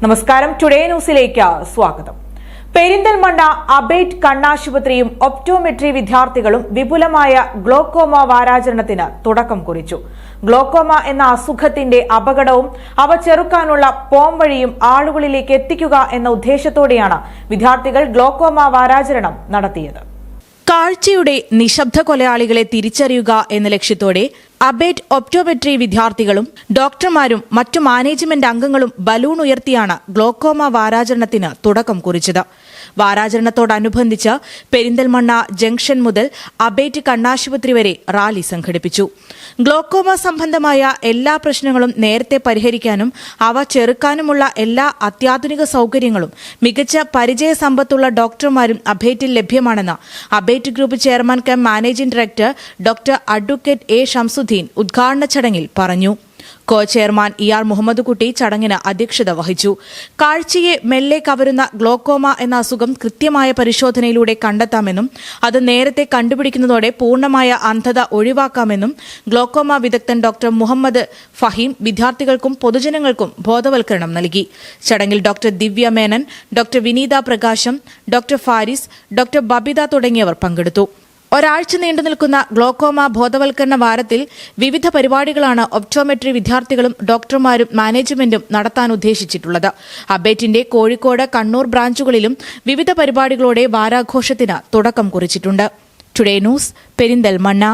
നമസ്കാരം, ടുഡേ ന്യൂസിലേക്ക് സ്വാഗതം. പെരിന്തൽമണ്ണ അബേറ്റ് കണ്ണാശുപത്രിയും ഒപ്റ്റോമെട്രി വിദ്യാർത്ഥികളും വിപുലമായ ഗ്ലോക്കോമ വാരാചരണത്തിന് തുടക്കം കുറിച്ചു. ഗ്ലോക്കോമ എന്ന അസുഖത്തിന്റെ അപകടവും അവ ചെറുക്കാനുള്ള പോംവഴിയും ആളുകളിലേക്ക് എത്തിക്കുക എന്ന ഉദ്ദേശത്തോടെയാണ് വിദ്യാർത്ഥികൾ ഗ്ലോക്കോമ വാരാചരണം നടത്തിയത്. കാഴ്ചയുടെ നിശബ്ദ കൊലയാളികളെ തിരിച്ചറിയുക എന്ന ലക്ഷ്യത്തോടെ അബേറ്റ് ഒപ്റ്റോമെട്രി വിദ്യാർത്ഥികളും ഡോക്ടർമാരും മറ്റു മാനേജ്മെന്റ് അംഗങ്ങളും ബലൂൺ ഉയർത്തിയാണ് ഗ്ലോക്കോമ വാരാചരണത്തിന് തുടക്കം കുറിച്ചത്. വാരാചരണത്തോടനുബന്ധിച്ച് പെരിന്തൽമണ്ണ ജംഗ്ഷൻ മുതൽ അബേറ്റ് കണ്ണാശുപത്രി വരെ റാലി സംഘടിപ്പിച്ചു. ഗ്ലോക്കോമ സംബന്ധമായ എല്ലാ പ്രശ്നങ്ങളും നേരത്തെ പരിഹരിക്കാനും അവ ചെറുക്കാനുമുള്ള എല്ലാ അത്യാധുനിക സൌകര്യങ്ങളും മികച്ച പരിചയസമ്പത്തുള്ള ഡോക്ടർമാരും അബേറ്റിൽ ലഭ്യമാണെന്ന് Abate group chairman cum managing director doctor advocate A Shamsuddeen ഉദ്ഘാടന ചടങ്ങിൽ പറഞ്ഞു. കോ ചെയർമാൻ ഇആർ മുഹമ്മദ് കുട്ടി ചടങ്ങിന് അധ്യക്ഷത വഹിച്ചു. കാഴ്ചയെ മെല്ലെ കവരുന്ന ഗ്ലോക്കോമ എന്ന അസുഖം കൃത്യമായ പരിശോധനയിലൂടെ കണ്ടെത്താമെന്നും അത് നേരത്തെ കണ്ടുപിടിക്കുന്നതോടെ പൂർണ്ണമായ അന്ധത ഒഴിവാക്കാമെന്നും ഗ്ലോക്കോമ വിദഗ്ധൻ ഡോക്ടർ മുഹമ്മദ് ഫഹീം വിദ്യാർത്ഥികൾക്കും പൊതുജനങ്ങൾക്കും ബോധവൽക്കരണം നൽകി. ചടങ്ങിൽ ഡോക്ടർ ദിവ്യ മേനൻ, ഡോക്ടർ വിനീത പ്രകാശം, ഡോക്ടർ ഫാരിസ്, ഡോക്ടർ ബബിത തുടങ്ങിയവർ പങ്കെടുത്തു. ഒരാഴ്ച നീണ്ടുനിൽക്കുന്ന ഗ്ലോക്കോമ ബോധവൽക്കരണ വാരത്തിൽ വിവിധ പരിപാടികളാണ് ഒപ്റ്റോമെട്രി വിദ്യാർത്ഥികളും ഡോക്ടർമാരും മാനേജ്മെന്റും നടത്താൻ ഉദ്ദേശിച്ചിട്ടുള്ളത്. അബേറ്റിന്റെ കോഴിക്കോട്, കണ്ണൂർ ബ്രാഞ്ചുകളിലും വിവിധ പരിപാടികളോടെ വാരാഘോഷത്തിന് തുടക്കം കുറിച്ചിട്ടുണ്ട്. Today news, Perinthalmanna.